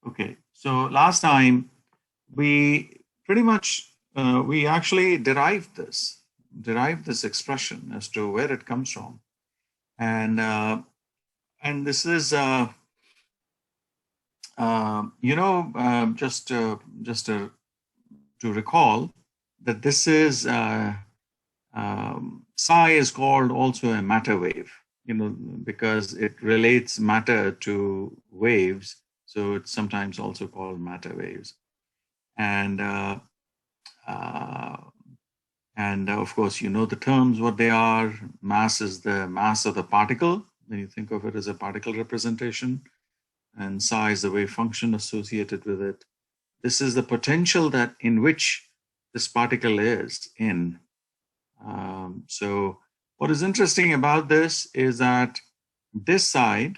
Okay, so last time we pretty much we actually derived this expression as to where it comes from, and this is to recall that this is psi is called also a matter wave, because it relates matter to waves. So it's sometimes also called matter waves. And of course, the terms, what they are. Mass is the mass of the particle, when you think of it as a particle representation, and psi is the wave function associated with it. This is the potential that in which this particle is in. So what is interesting about this is that this side,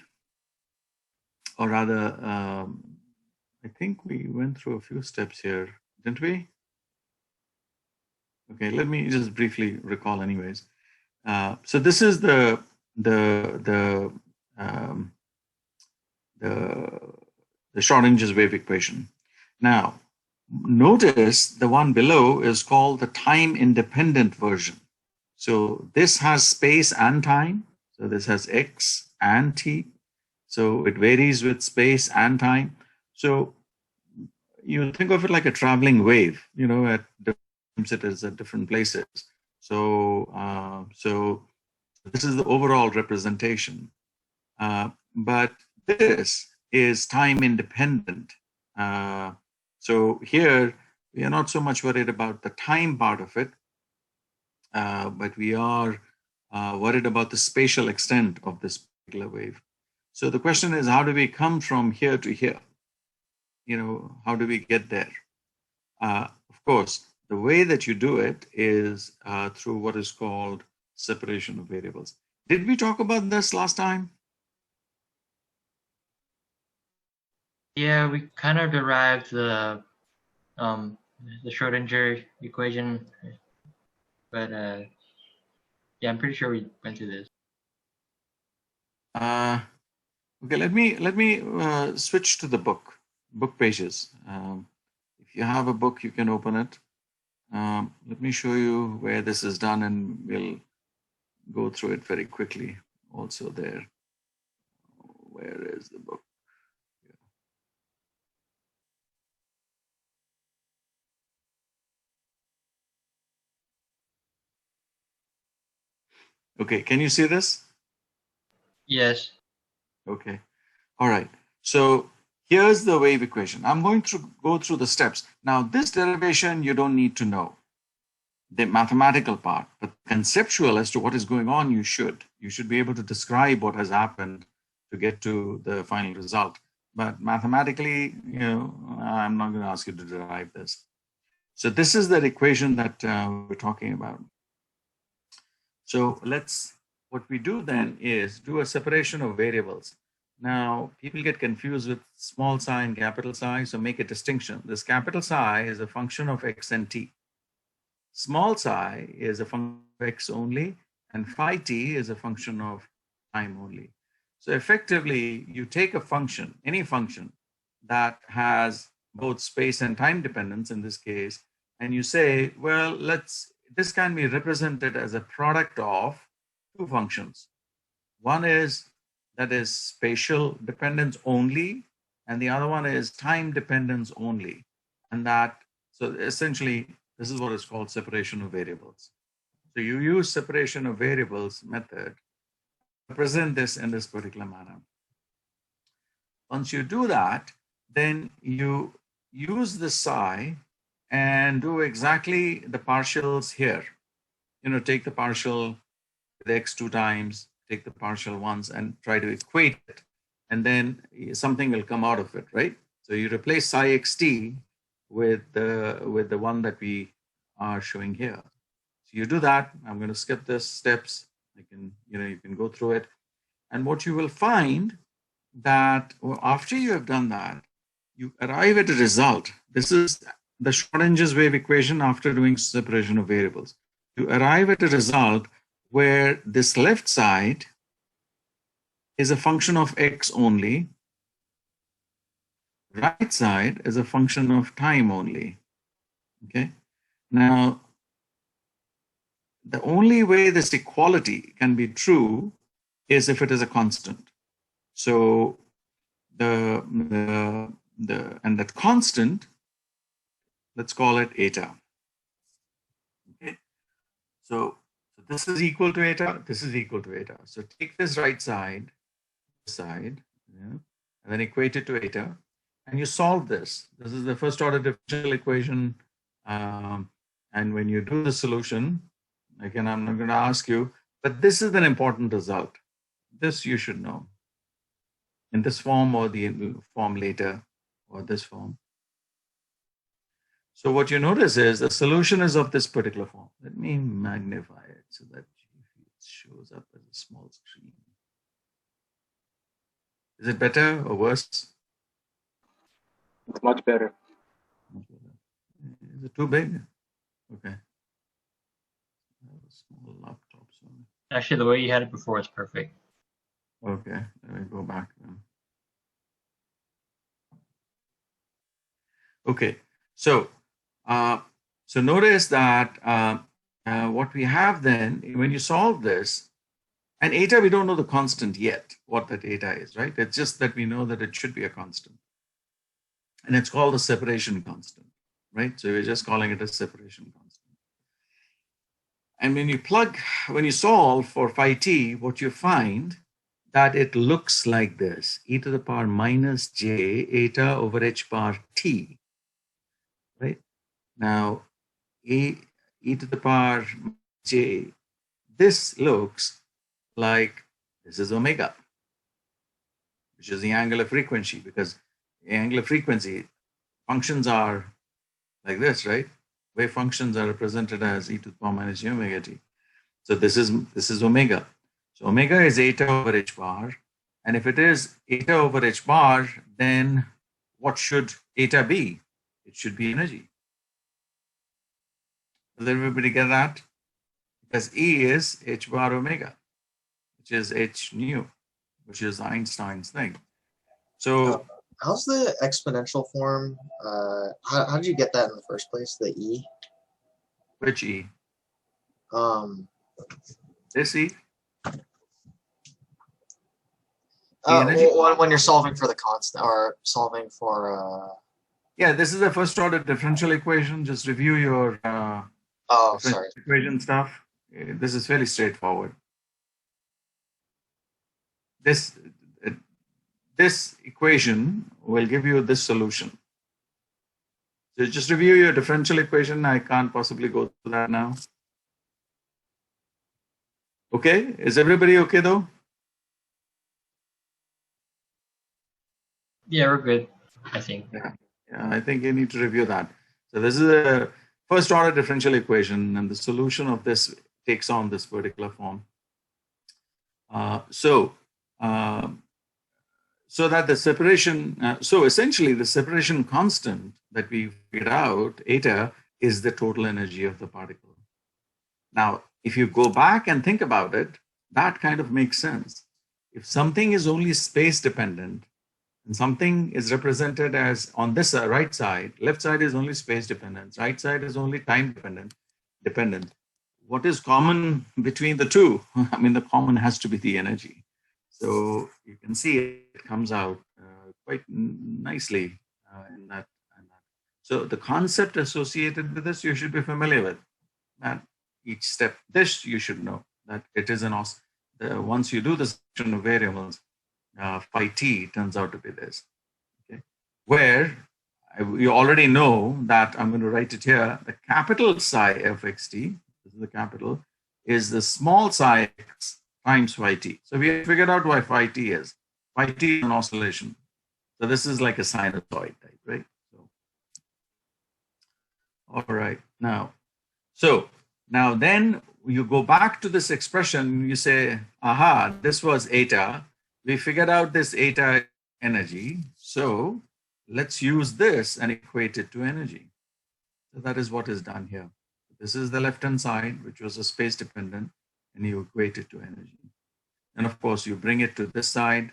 or rather, I think we went through a few steps here, didn't we? Okay, let me just briefly recall anyways. So this is the Schrodinger's wave equation. Now, notice the one below is called the time-independent version. So this has space and time. So this has x and t. So it varies with space and time. So you think of it like a traveling wave, at different times it is at different places. So, so this is the overall representation. But this is time independent. So here, we are not so much worried about the time part of it, but we are worried about the spatial extent of this particular wave. So the question is, how do we come from here to here? How do we get there? Of course, the way that you do it is through what is called separation of variables. Did we talk about this last time? Yeah, we kind of derived the Schrodinger equation, but yeah, I'm pretty sure we went through this. Okay, let me switch to the book pages. If you have a book, you can open it. Let me show you where this is done, and we'll go through it very quickly. Also there. Where is the book? Okay, can you see this? Yes. Okay. All right. So here's the wave equation. I'm going to go through the steps. Now, this derivation, you don't need to know the mathematical part, but conceptual as to what is going on, you should. You should be able to describe what has happened to get to the final result. But mathematically, I'm not going to ask you to derive this. So this is the equation that we're talking about. So what we do then is do a separation of variables. Now, people get confused with small psi and capital psi, so make a distinction. This capital psi is a function of x and t. Small psi is a function of x only, and phi t is a function of time only. So effectively, you take a function, any function that has both space and time dependence in this case, and you say, well, this can be represented as a product of two functions. One is that is spatial dependence only, and the other one is time dependence only. And so essentially, this is what is called separation of variables. So you use separation of variables method to present this in this particular manner. Once you do that, then you use the psi and do exactly the partials here. Take the partial with x 2 times, take the partial once, and try to equate it. And then something will come out of it, right? So you replace psi xt with the one that we are showing here. So you do that. I'm going to skip the steps. You can go through it. And what you will find that after you have done that, you arrive at a result. This is the Schrodinger's wave equation after doing separation of variables. You arrive at a result where this left side is a function of x only. right side is a function of time only. Okay. Now, the only way this equality can be true is if it is a constant. So and that constant, let's call it eta. Okay. So this is equal to eta. This is equal to eta. So take this right side, yeah, and then equate it to eta, and you solve this. This is the first order differential equation. And when you do the solution, again, I'm not going to ask you, but this is an important result. This you should know. In this form or the form later, or this form. So what you notice is the solution is of this particular form. Let me magnify it so that it shows up as a small screen. Is it better or worse? It's much better. Is it too big? Okay. I have a small laptop. So. Actually, the way you had it before is perfect. Okay, let me go back then. Okay, so notice that what we have then, when you solve this, and eta, we don't know the constant yet, what that eta is, right? It's just that we know that it should be a constant. And it's called the separation constant, right? So we're just calling it a separation constant. And when you solve for phi t, what you find that it looks like this, e to the power minus j eta over h bar t, right? Now, e to the power j, this looks like this is omega, which is the angular frequency, because the angular frequency functions are like this, right? Wave functions are represented as e to the power minus j omega t. So this is omega. So omega is eta over h bar. And if it is eta over h bar, then what should eta be? It should be energy. Does everybody get that? Because E is h bar omega, which is h nu, which is Einstein's thing. So how's the exponential form? How did you get that in the first place? The E? which E? This E? When you're solving for the constant or solving for yeah, this is the first order differential equation. Just review your equation stuff. This is fairly straightforward. This equation will give you this solution. So just review your differential equation. I can't possibly go through that now. Okay, is everybody okay though? Yeah, we're good, I think. Yeah, I think you need to review that. So this is a first order differential equation, and the solution of this takes on this particular form. So that the separation, so essentially the separation constant that we figured out, eta, is the total energy of the particle. Now, if you go back and think about it, that kind of makes sense. If something is only space dependent, and something is represented as on this right side, left side is only space dependent, right side is only time dependent. What is common between the two? I mean, the common has to be the energy. So you can see it comes out quite nicely in that. So the concept associated with this, you should be familiar with. That each step, this you should know that it is an once you do this of variables, phi t turns out to be this. Okay, where you already know that I'm going to write it here. The capital psi of xt, this is the capital, is the small psi x times phi t. So we have figured out why phi t is. Phi t is an oscillation. So this is like a sinusoid type, right? So, all right, now then you go back to this expression, you say, aha, this was eta. We figured out this eta energy. So let's use this and equate it to energy. So that is what is done here. This is the left-hand side, which was a space dependent, and you equate it to energy. And of course, you bring it to this side,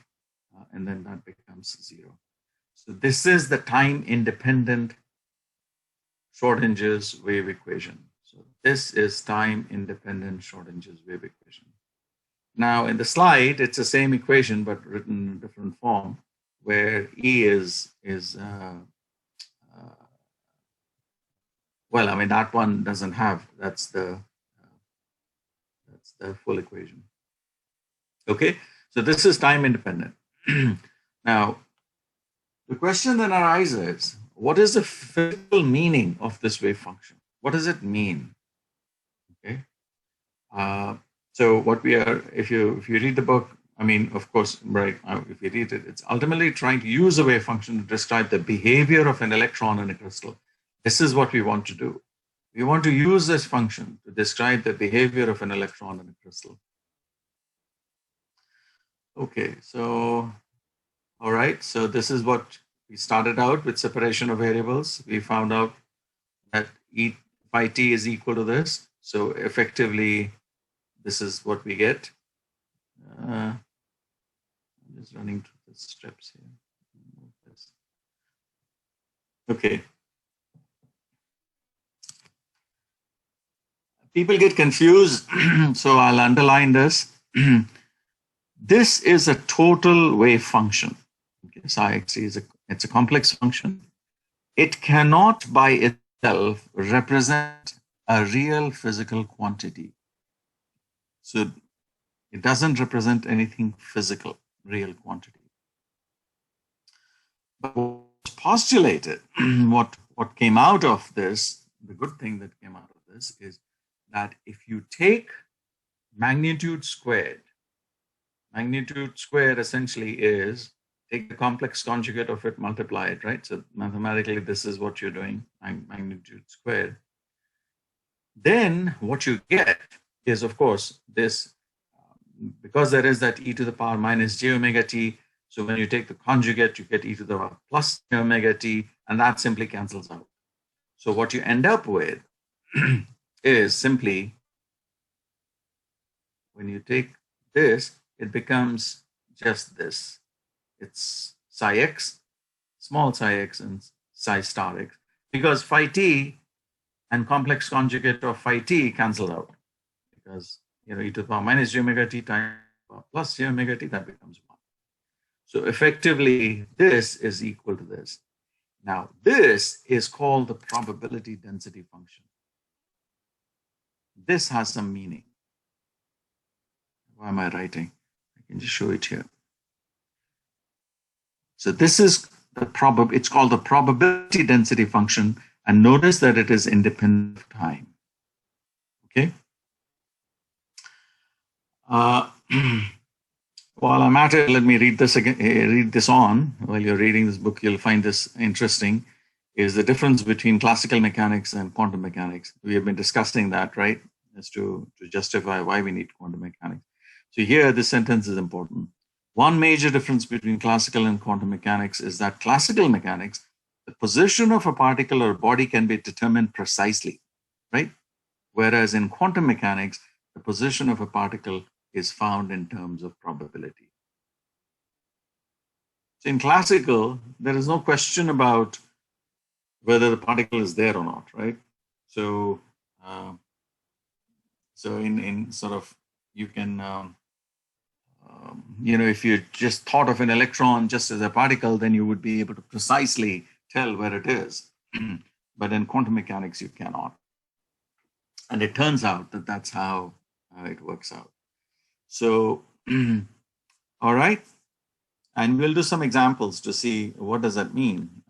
and then that becomes 0. So this is the time-independent Schrodinger's wave equation. So this is time-independent Schrodinger's wave equation. Now in the slide, it's the same equation but written in a different form, where E is well, I mean that one doesn't have, that's the full equation. Okay, so this is time-independent. Now, the question then arises, what is the physical meaning of this wave function? What does it mean? Okay. So what we are, if you read the book, I mean, of course, right, if you read it, it's ultimately trying to use a wave function to describe the behavior of an electron in a crystal. This is what we want to do. We want to use this function to describe the behavior of an electron in a crystal. Okay, so, all right, so this is what we started out with, separation of variables. We found out that E phi t is equal to this. So effectively, this is what we get. I'm just running through the steps here. Okay. People get confused, so I'll underline this. This is a total wave function. Okay, psi x is it's a complex function. It cannot by itself represent a real physical quantity. So it doesn't represent anything physical, real quantity. But what's postulated, what came out of this, the good thing that came out of this is that if you take magnitude squared essentially is take the complex conjugate of it, multiply it, right? So mathematically, this is what you're doing, magnitude squared. Then what you get is, of course, this, because there is that e to the power minus j omega t. So when you take the conjugate, you get e to the power plus j omega t, and that simply cancels out. So what you end up with is simply, when you take this, it becomes just this. It's psi x, small psi x, and psi star x, because phi t and complex conjugate of phi t cancels out, because e to the power minus j omega t times plus j omega t, that becomes 1. So effectively, this is equal to this. Now, this is called the probability density function. This has some meaning. Why am I writing? I can just show it here. So this is it's called the probability density function, and notice that it is independent of time. Okay. While I'm at it, let me read this again. Read this on. While you're reading this book, you'll find this interesting. Is the difference between classical mechanics and quantum mechanics. We have been discussing that, right? As to justify why we need quantum mechanics. So here, this sentence is important. One major difference between classical and quantum mechanics is that classical mechanics, the position of a particle or body can be determined precisely, right? Whereas in quantum mechanics, the position of a particle is found in terms of probability. So in classical, there is no question about whether the particle is there or not, right? So, so in sort of, you can, if you just thought of an electron just as a particle, then you would be able to precisely tell where it is. But in quantum mechanics, you cannot. And it turns out that that's how it works out. So, all right. And we'll do some examples to see what does that mean.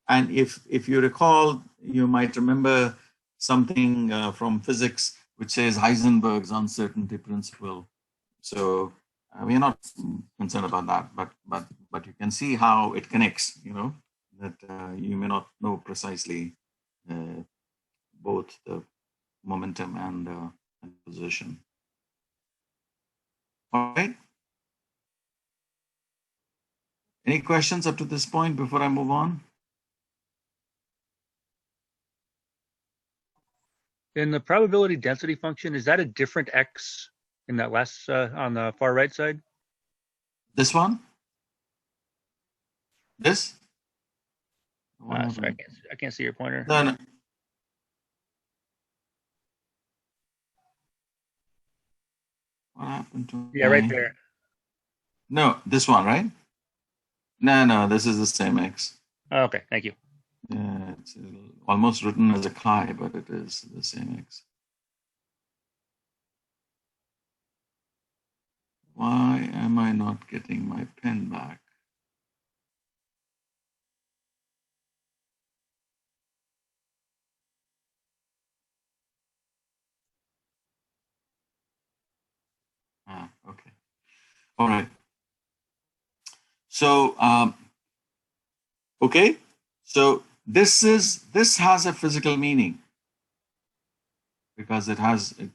And if you recall, you might remember something from physics which says Heisenberg's uncertainty principle. So we're not concerned about that, but you can see how it connects. That you may not know precisely both the momentum and position. All right. Any questions up to this point before I move on? In the probability density function, is that a different x in that last on the far right side? This one? This? What Sorry, happened? I can't see your pointer. No, no. What happened to Yeah, right my- there. No, this one, right? No, this is the same X. Oh, okay, thank you. Yeah, it's almost written as a chi, but it is the same X. Why am I not getting my pen back? Okay. All right. So, okay. So this has a physical meaning because it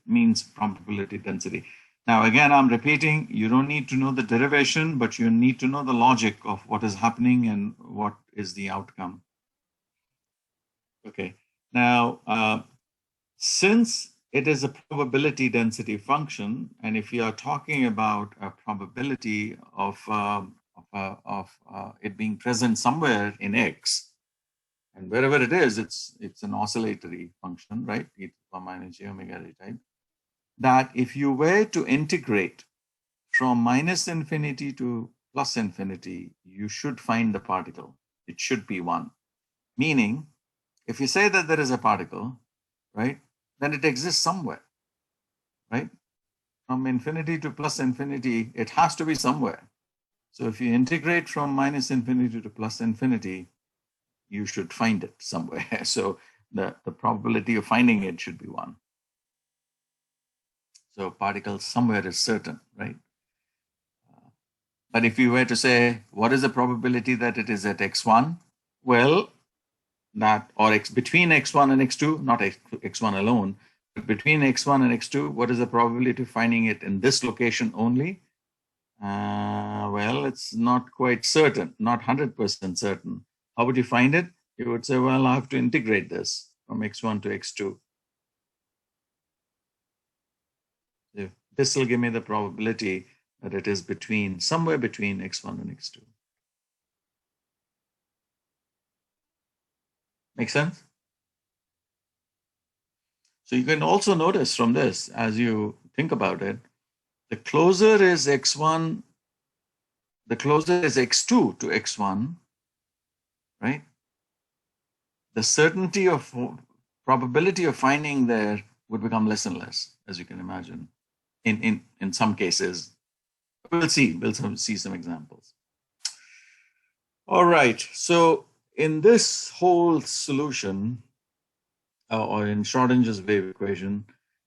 means probability density. Now, again, I'm repeating, you don't need to know the derivation, but you need to know the logic of what is happening and what is the outcome. Okay. Now, since it is a probability density function, and if you are talking about a probability of it being present somewhere in X, and wherever it is, it's an oscillatory function, right? E to the power minus j omega t type. That if you were to integrate from minus infinity to plus infinity, you should find the particle. It should be one. Meaning, if you say that there is a particle, right, then it exists somewhere, right? From infinity to plus infinity, it has to be somewhere. So if you integrate from minus infinity to plus infinity, you should find it somewhere. So the probability of finding it should be one. So particle somewhere is certain, right? But if you were to say, what is the probability that it is at x1? Well, that, or between x1 and x2, not x1 alone, but between x1 and x2, what is the probability of finding it in this location only? Well, it's not quite certain, not 100% certain. How would you find it? You would say, well, I have to integrate this from x1 to x2. If this will give me the probability that it is somewhere between x1 and x2. Make sense? So you can also notice from this, as you think about it, the closer is x1, the closer is x2 to x1, right? The certainty of probability of finding there would become less and less, as you can imagine. In some cases, we'll see some examples. All right, so in this whole solution, or in Schrodinger's wave equation,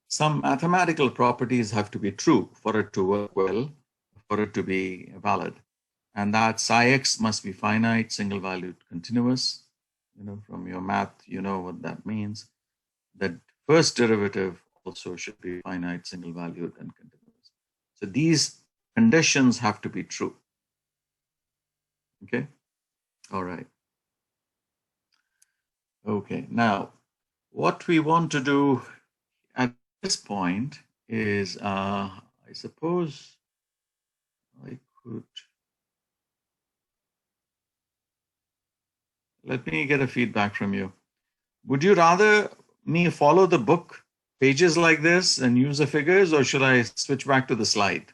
some mathematical properties have to be true for it to work well, for it to be valid. And that psi x must be finite, single valued, continuous. You know, from your math, you know what that means. The first derivative also should be finite, single valued, and continuous. So these conditions have to be true. Okay, all right. Okay, now what we want to do at this point is, I suppose I could, let me get a feedback from you. Would you rather me follow the book pages like this and use the figures, or should I switch back to the slide?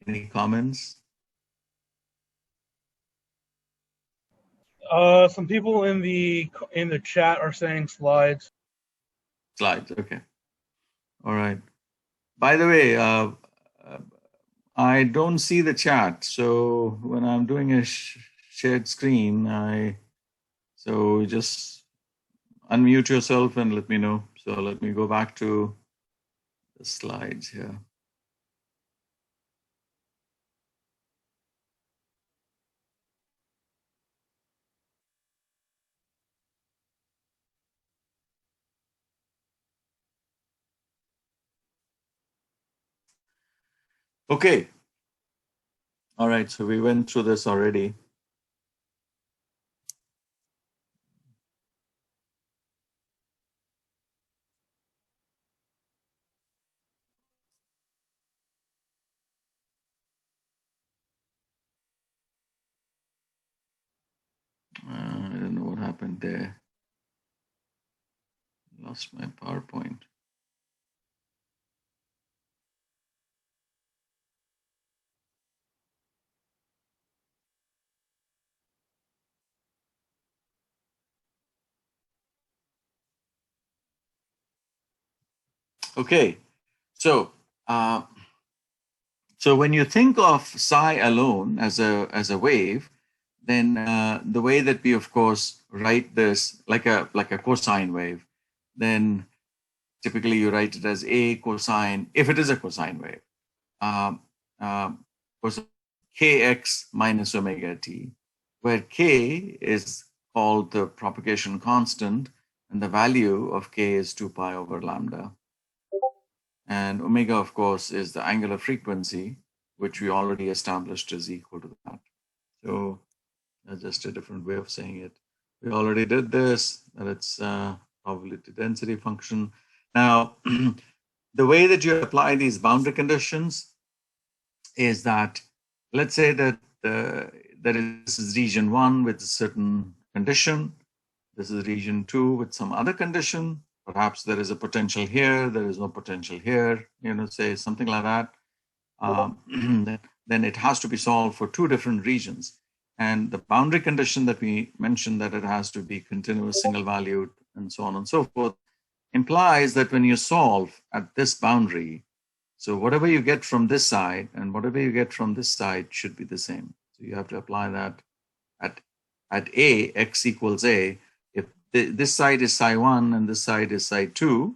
Any comments? Some people in the chat are saying slides. Slides, okay. All right. By the way, I don't see the chat. So when I'm doing a shared screen, so just unmute yourself and let me know. So let me go back to the slides here. Okay. All right, so we went through this already. happened there? Lost my PowerPoint. Okay, so when you think of psi alone as a wave, then the way that we of course write this like a cosine wave, then typically you write it as a cosine if it is a cosine wave, cosine kx minus omega t, where k is called the propagation constant and the value of k is 2 pi over lambda. And omega, of course, is the angular frequency, which we already established is equal to that. So that's just a different way of saying it. We already did this, that it's probability density function. Now, the way that you apply these boundary conditions is that, let's say that this is region 1 with a certain condition. This is region 2 with some other condition. Perhaps there is a potential here, there is no potential here, say something like that. Then it has to be solved for 2 different regions. And the boundary condition that we mentioned, that it has to be continuous, single valued, and so on and so forth, implies that when you solve at this boundary, so whatever you get from this side and whatever you get from this side should be the same. So you have to apply that at A, x equals A. If this side is psi 1 and this side is psi 2,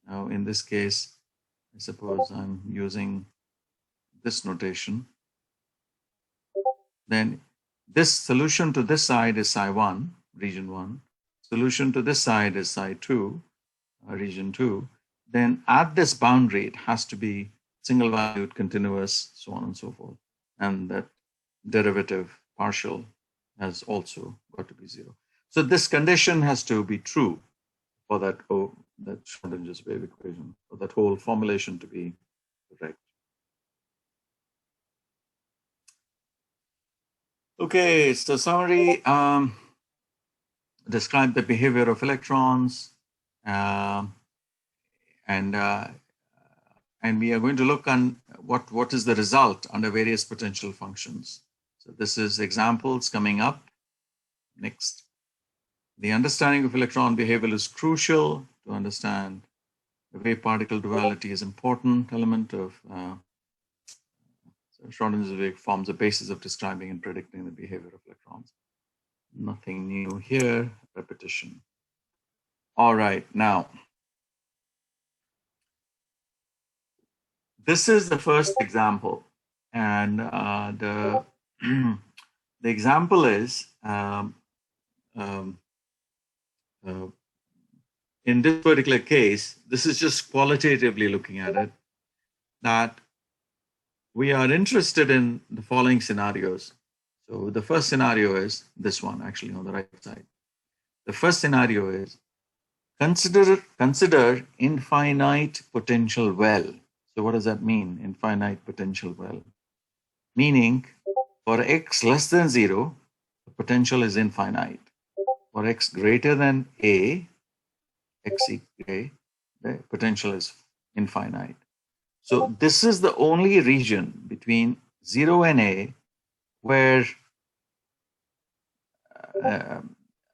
now in this case, I suppose I'm using this notation, then this solution to this side is psi 1, region 1. Solution to this side is psi 2, region 2. Then at this boundary, it has to be single valued, continuous, so on and so forth. And that derivative partial has also got to be 0. So this condition has to be true for that Schrodinger's wave equation, for that whole formulation to be correct. Okay, so summary, describe the behavior of electrons, and we are going to look on what is the result under various potential functions. So this is examples coming up. Next, the understanding of electron behavior is crucial to understand the wave particle duality is important element of Schrodinger's wave forms a basis of describing and predicting the behavior of electrons. Nothing new here, repetition. All right, now, this is the first example. And the example is, in this particular case, this is just qualitatively looking at it, that we are interested in the following scenarios. So the first scenario is this one, actually on the right side. The first scenario is consider infinite potential well. So what does that mean, infinite potential well? Meaning for x less than 0, the potential is infinite. For x greater than a, x equals a, the potential is infinite. So this is the only region between 0 and a where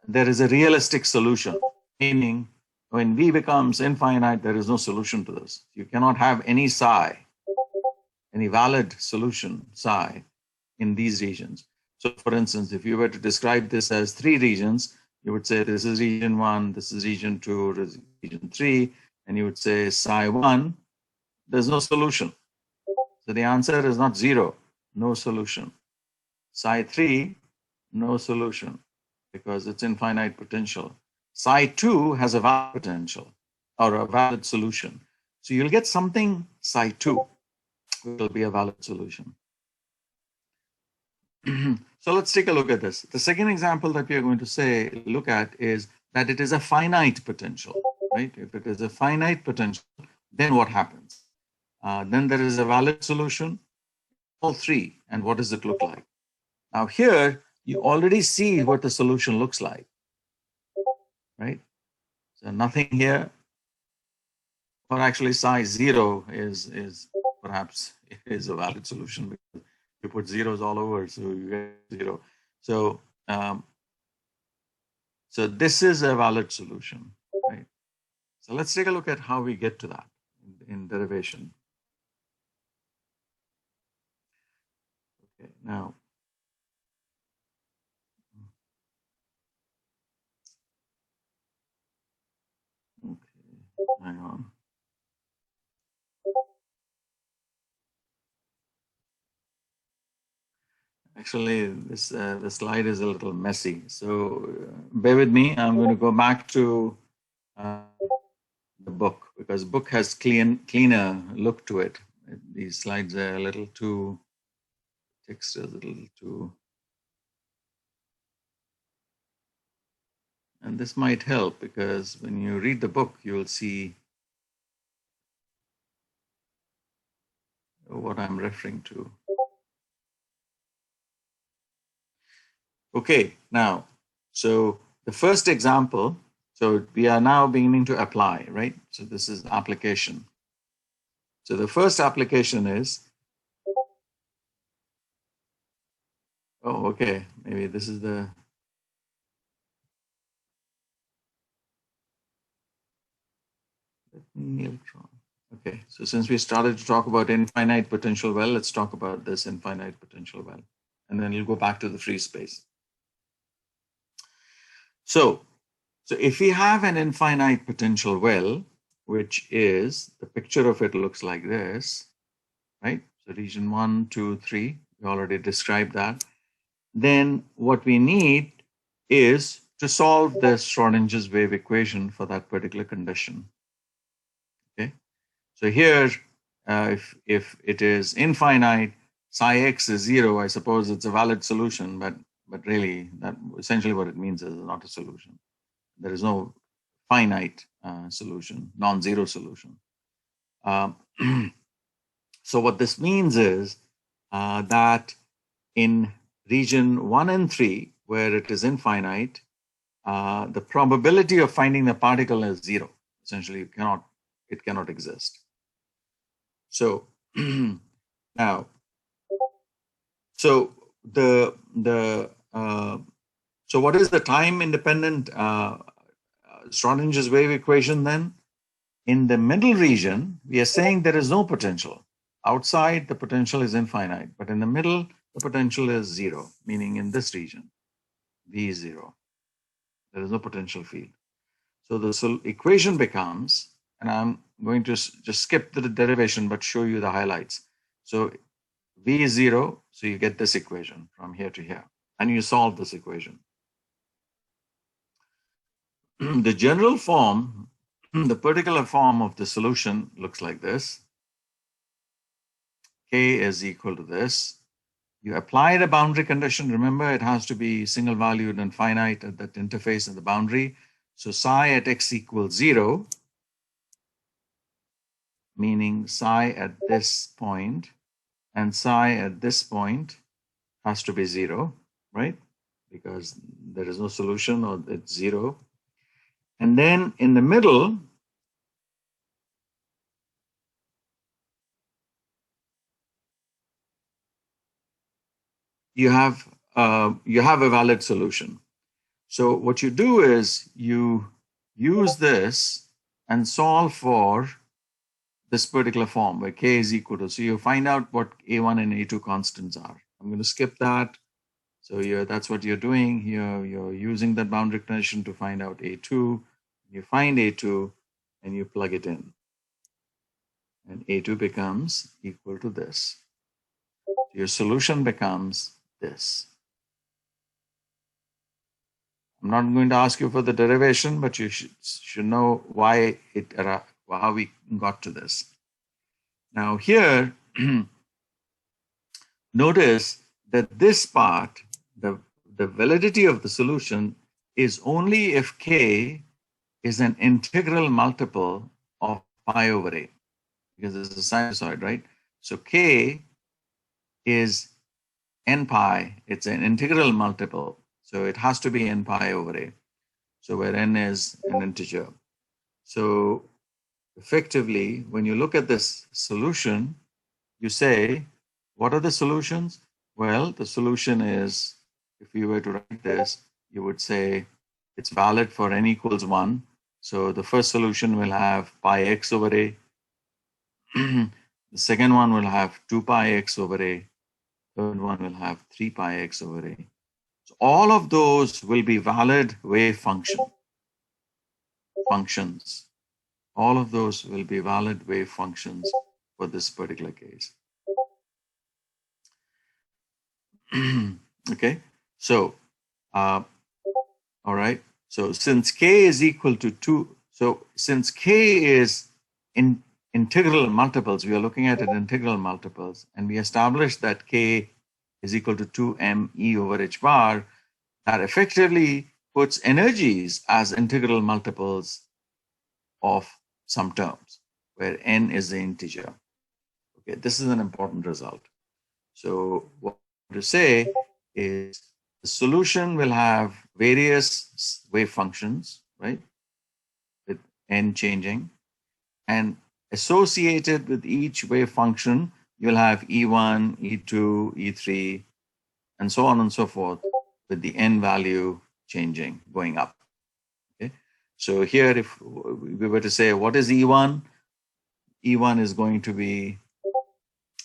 there is a realistic solution, meaning when v becomes infinite, there is no solution to this. You cannot have any psi, any valid solution psi in these regions. So for instance, if you were to describe this as 3 regions, you would say this is region 1, this is region 2, this is region 3, and you would say psi 1, there's no solution. So the answer is not 0, no solution. Psi 3, no solution, because it's infinite potential. Psi 2 has a valid potential or a valid solution. So you'll get something psi 2, which will be a valid solution. So let's take a look at this. The second example that we are going to look at is that it is a finite potential, right? If it is a finite potential, then what happens? Then there is a valid solution, all 3, and what does it look like? Now here, you already see what the solution looks like. right? So nothing here, or actually psi 0 is perhaps is a valid solution because you put zeros all over, so you get 0. So so this is a valid solution, right? So let's take a look at how we get to that in derivation. Okay, now. Okay, hang on. Actually, this the slide is a little messy, so bear with me. I'm going to go back to the book because book has cleaner look to it. These slides are a little too text is a little too, and this might help because when you read the book, you'll see what I'm referring to. Okay, now, so the first example, so we are now beginning to apply, right? So this is application. So the first application is, oh, okay, maybe this is the, electron. Okay, so since we started to talk about infinite potential well, let's talk about this infinite potential well, and then we'll go back to the free space. So if we have an infinite potential well, which is, the picture of it looks like this, right? So region 1, 2, 3, we already described that. Then what we need is to solve the Schrodinger's wave equation for that particular condition. Okay, so here, if it is infinite, psi x is 0, I suppose it's a valid solution, but really, that essentially what it means is not a solution. There is no finite solution, non-zero solution. So what this means is that in region 1 and 3, where it is infinite, the probability of finding the particle is 0. Essentially, it cannot exist. So now, so so what is the time independent Schrodinger's wave equation then? In the middle region, we are saying there is no potential. Outside, the potential is infinite, but in the middle, the potential is 0, meaning in this region, V is 0. There is no potential field. So the equation becomes, and I'm going to just skip the derivation, but show you the highlights. So V is 0, so you get this equation from here to here, and you solve this equation. The general form, the particular form of the solution looks like this. K is equal to this. You apply the boundary condition. Remember, it has to be single valued and finite at that interface at the boundary. So psi at x equals 0, meaning psi at this point and psi at this point has to be 0, right? Because there is no solution or it's 0. And then in the middle, you have a valid solution. So what you do is you use this and solve for this particular form where K is equal to, so you find out what A1 and A2 constants are. I'm going to skip that. So that's what you're doing here. You're using that boundary condition to find out A2. You find A2 and you plug it in. And A2 becomes equal to this. Your solution becomes this. I'm not going to ask you for the derivation, but you should know why how we got to this. Now here, notice that this part, the validity of the solution is only if K is an integral multiple of pi over A, because it's a sinusoid, right? So K is n pi, it's an integral multiple. So it has to be n pi over A. So where n is an integer. So effectively, when you look at this solution, you say, what are the solutions? Well, the solution is, if you were to write this, you would say it's valid for n equals 1. So the first solution will have pi x over a. The second one will have 2 pi x over a. Third one will have 3 pi x over a. So all of those will be valid wave functions. All of those will be valid wave functions for this particular case. Okay, so all right. So since k is equal to 2, so since k is in integral multiples, we are looking at it integral multiples, and we established that k is equal to 2m e over h bar, that effectively puts energies as integral multiples of some terms, where n is the integer. Okay, this is an important result. So what to say is the solution will have various wave functions, right, with n changing, and associated with each wave function, you'll have E1, E2, E3, and so on and so forth, with the n value changing, going up. Okay, so here, if we were to say, what is E1? E1 is going to be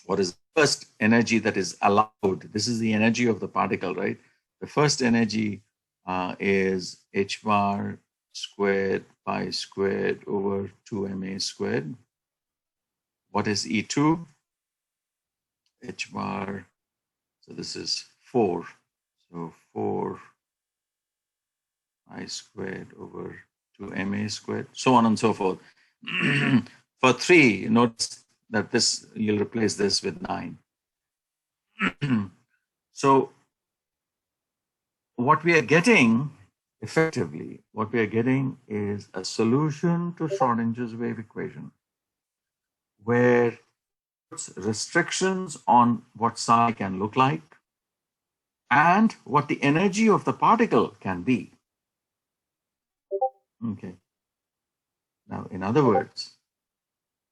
what is the first energy that is allowed. This is the energy of the particle, right? The first energy is h bar squared pi squared over 2ma squared. What is E2? H bar, so this is 4. So 4 I squared over 2ma squared, so on and so forth. For 3, notice that this, you'll replace this with 9. So what we are getting, effectively, what we are getting is a solution to Schrodinger's wave equation, where it puts restrictions on what psi can look like and what the energy of the particle can be. Okay. Now, in other words,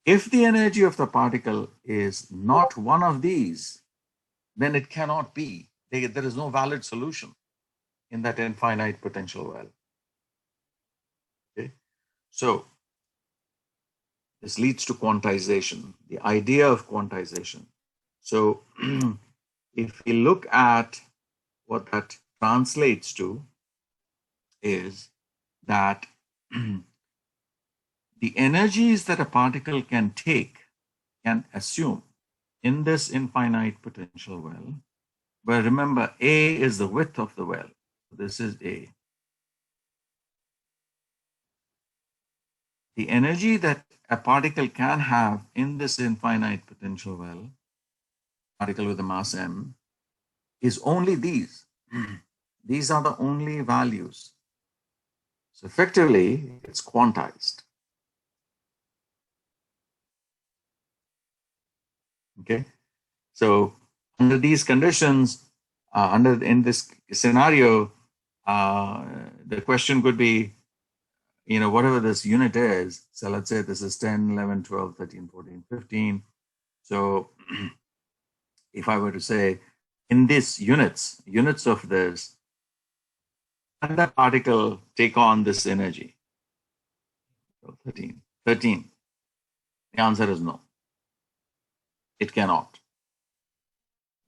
if the energy of the particle is not one of these, then it cannot be. There is no valid solution in that infinite potential well. Okay, so this leads to quantization, the idea of quantization. So if we look at what that translates to, is that the energies that a particle can take, can assume in this infinite potential well, where remember, A is the width of the well. This is A. The energy that a particle can have in this infinite potential well, particle with a mass m, is only these. These are the only values. So effectively, it's quantized. Okay, so under these conditions, in this scenario, the question could be, whatever this unit is, so let's say this is 10, 11, 12, 13, 14, 15. So if I were to say, in these units of this, can that particle take on this energy? So 13. The answer is no. It cannot.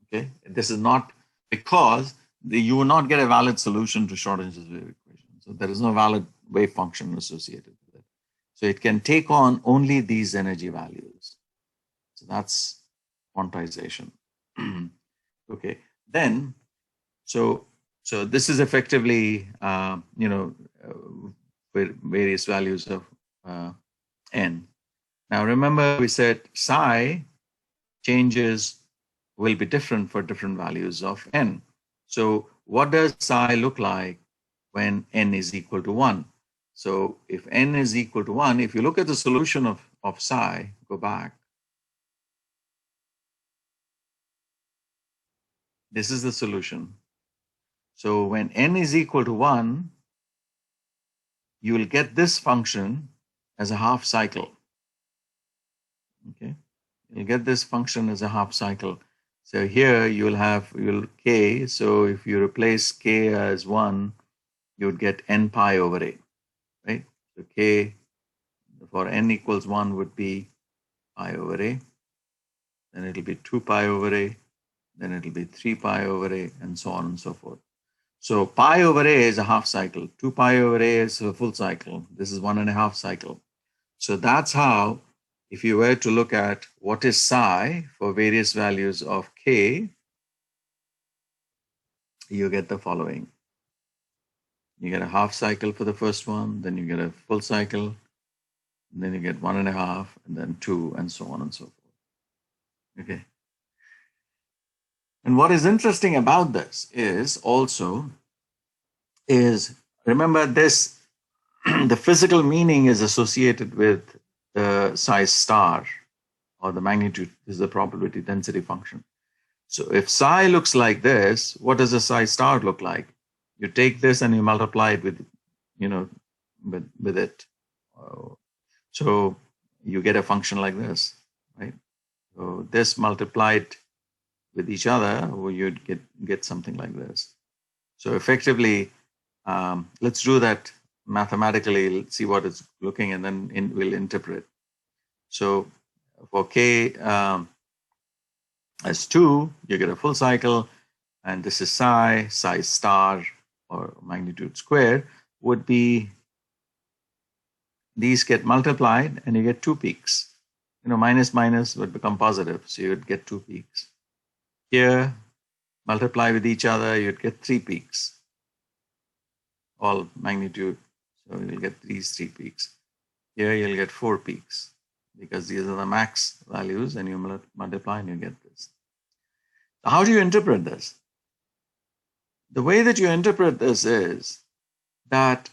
Okay, this is not, because you will not get a valid solution to Schrodinger's wave equation. So there is no valid wave function associated with it. So it can take on only these energy values. So that's quantization. Okay, then, so this is effectively, various values of n. Now remember, we said psi changes will be different for different values of n. So what does psi look like when n is equal to 1? So if n is equal to 1, if you look at the solution of psi, go back. This is the solution. So when n is equal to 1, you will get this function as a half cycle. Okay, you'll get this function as a half cycle. So here you'll have k. So if you replace k as 1, you would get n pi over a, right? So k for n equals 1 would be pi over a. Then it'll be 2 pi over a. Then it'll be 3 pi over a, and so on and so forth. So pi over a is a half cycle. 2 pi over a is a full cycle. This is 1.5 cycle. So that's how, if you were to look at what is psi for various values of k, you get the following. You get a half cycle for the first one, then you get a full cycle, and then you get 1.5, and then 2, and so on and so forth. Okay. And what is interesting about this is also, remember this, the physical meaning is associated with the size star or the magnitude. This is the probability density function. So if psi looks like this, what does a psi star look like? You take this and you multiply it with, with it. So you get a function like this, right? So this multiplied with each other, you'd get something like this. So effectively, let's do that mathematically. Let's see what it's looking, and then we'll interpret. So for k as 2, you get a full cycle, and this is psi star or magnitude squared would be, these get multiplied and you get 2 peaks. Minus minus would become positive, so you would get 2 peaks. Here, multiply with each other, you'd get 3 peaks, all magnitude. So you'll get these 3 peaks. Here you'll get 4 peaks because these are the max values, and you multiply and you get this. How do you interpret this? The way that you interpret this is that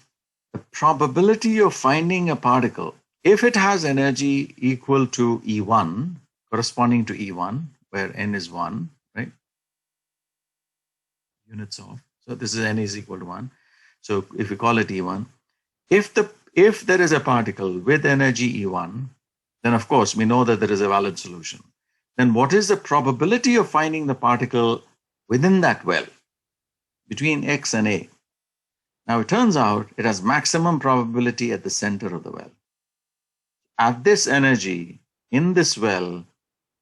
the probability of finding a particle, if it has energy equal to E1, corresponding to E1, where n is 1, right? Units of. So this is n is equal to 1. So if we call it E1, if there is a particle with energy E1, then of course we know that there is a valid solution. Then what is the probability of finding the particle within that well, between X and A? Now it turns out it has maximum probability at the center of the well. At this energy, in this well,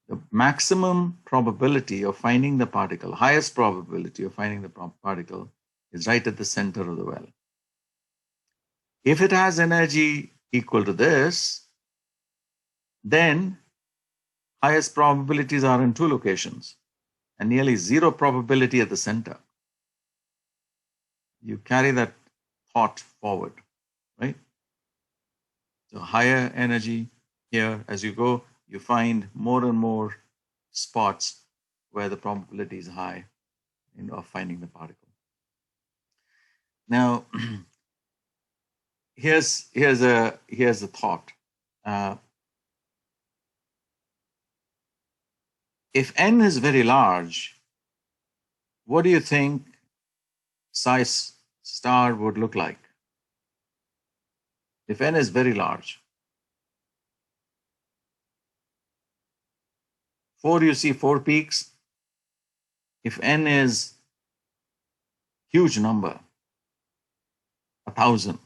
the maximum probability of finding the particle, highest probability of finding the particle, is right at the center of the well. If it has energy equal to this, then highest probabilities are in 2 locations and nearly 0 probability at the center. You carry that thought forward, right? So higher energy here, as you go, you find more and more spots where the probability is high of finding the particle. Now, here's a thought. If n is very large, what do you think psi star would look like? If n is very large. 4, you see 4 peaks. If n is huge number, 1,000,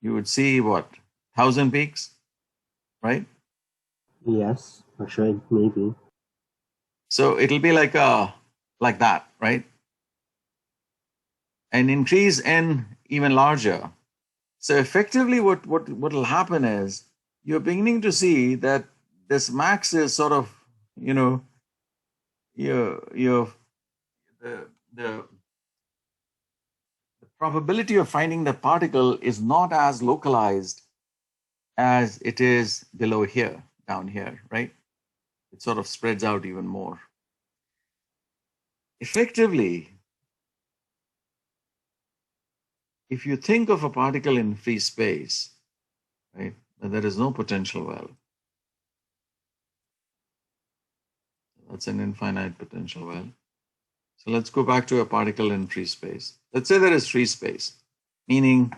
you would see what? 1,000 peaks, right? Yes, actually, maybe. So it'll be like that, right? And increase n even larger. So effectively, what will happen is you're beginning to see that this max is sort of, the probability of finding the particle is not as localized as it is below here, down here, right? It sort of spreads out even more. Effectively, if you think of a particle in free space, right, then there is no potential well. That's an infinite potential well. So let's go back to a particle in free space. Let's say there is free space, meaning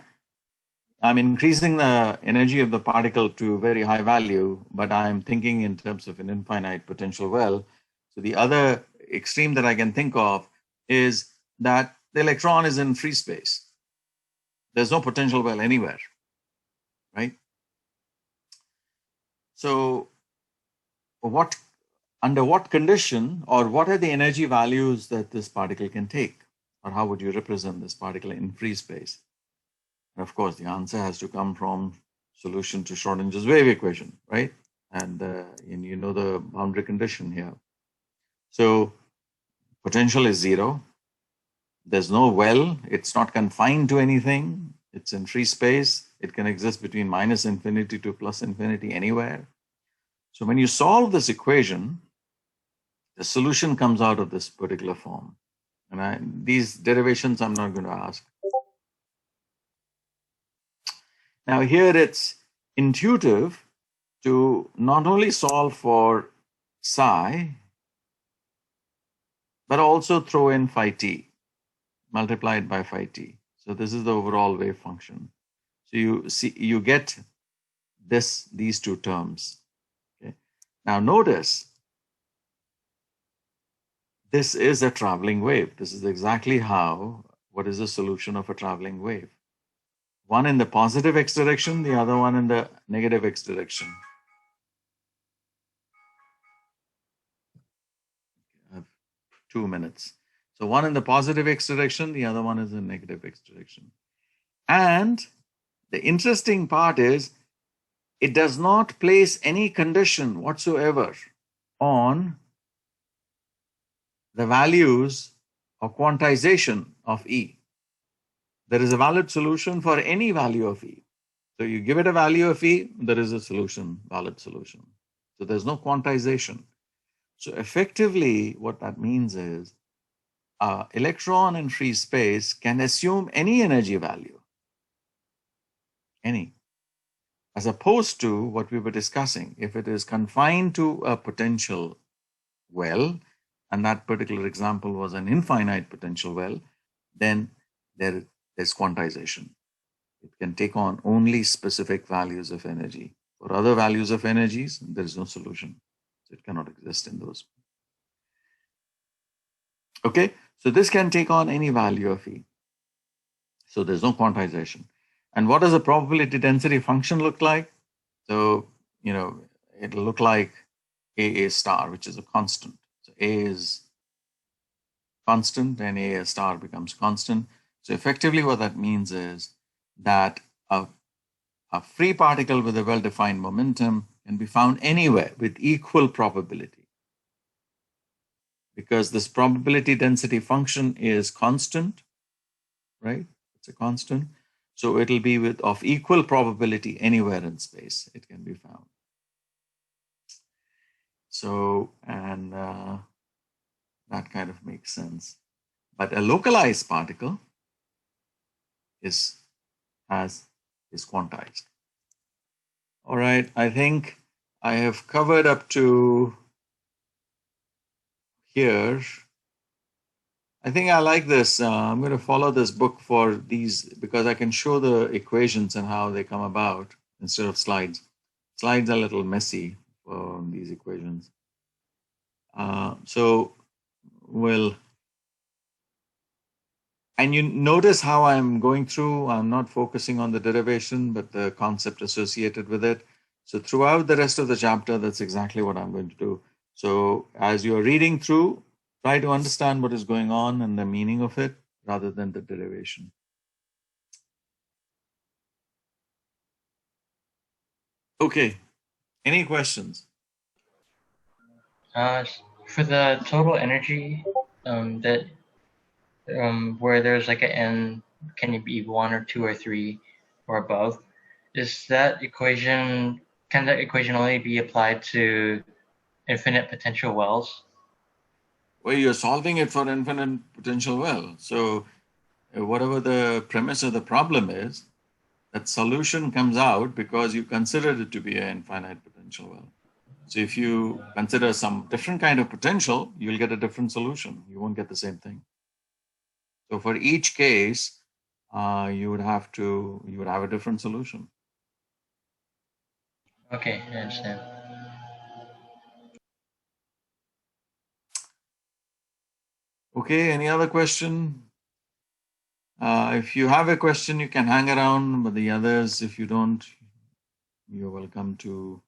I'm increasing the energy of the particle to a very high value, but I'm thinking in terms of an infinite potential well. So the other extreme that I can think of is that the electron is in free space. There's no potential well anywhere, right? So under what condition, or what are the energy values that this particle can take? Or how would you represent this particle in free space? And of course, the answer has to come from solution to Schrodinger's wave equation, right? And you know the boundary condition here. So potential is 0. There's no well. It's not confined to anything. It's in free space. It can exist between minus infinity to plus infinity anywhere. So when you solve this equation, the solution comes out of this particular form. And these derivations I'm not going to ask. Now here it's intuitive to not only solve for psi, but also throw in phi t, multiplied by phi t. So this is the overall wave function. So you see, you get these two terms. Okay. Now notice, this is a traveling wave. This is exactly what is the solution of a traveling wave. One in the positive x direction, the other one in the negative x direction. I have 2 minutes. So one in the positive x direction, the other one is in negative x direction. And the interesting part is, it does not place any condition whatsoever on the values or quantization of E. There is a valid solution for any value of E. So you give it a value of E, there is a solution, valid solution. So there's no quantization. So effectively, what that means is, electron in free space can assume any energy value, any, as opposed to what we were discussing. If it is confined to a potential well, and that particular example was an infinite potential well, then there's quantization. It can take on only specific values of energy. For other values of energies, there is no solution. So it cannot exist in those. Okay, so this can take on any value of E. So there's no quantization. And what does the probability density function look like? So, it'll look like AA star, which is a constant. So A is constant and AA star becomes constant. So effectively what that means is that a free particle with a well-defined momentum can be found anywhere with equal probability, because this probability density function is constant, right? It's a constant. So it'll be of equal probability anywhere in space it can be found. So, and that kind of makes sense. But a localized particle is quantized. All right, I think I have covered up to here. I think I like this. I'm going to follow this book for these, because I can show the equations and how they come about instead of slides. Slides are a little messy for these equations. And you notice how I'm going through, I'm not focusing on the derivation, but the concept associated with it. So throughout the rest of the chapter, that's exactly what I'm going to do. So as you're reading through, try to understand what is going on and the meaning of it rather than the derivation. Okay, any questions? For the total energy, where there's like an n, can it be 1 or 2 or 3 or above? Can that equation only be applied to infinite potential wells? Well, you're solving it for infinite potential well. So whatever the premise of the problem is, that solution comes out because you considered it to be an infinite potential well. So if you consider some different kind of potential, you'll get a different solution. You won't get the same thing. So for each case, you would have a different solution. Okay, I understand. Okay, any other question? If you have a question, you can hang around, but the others, if you don't, you're welcome to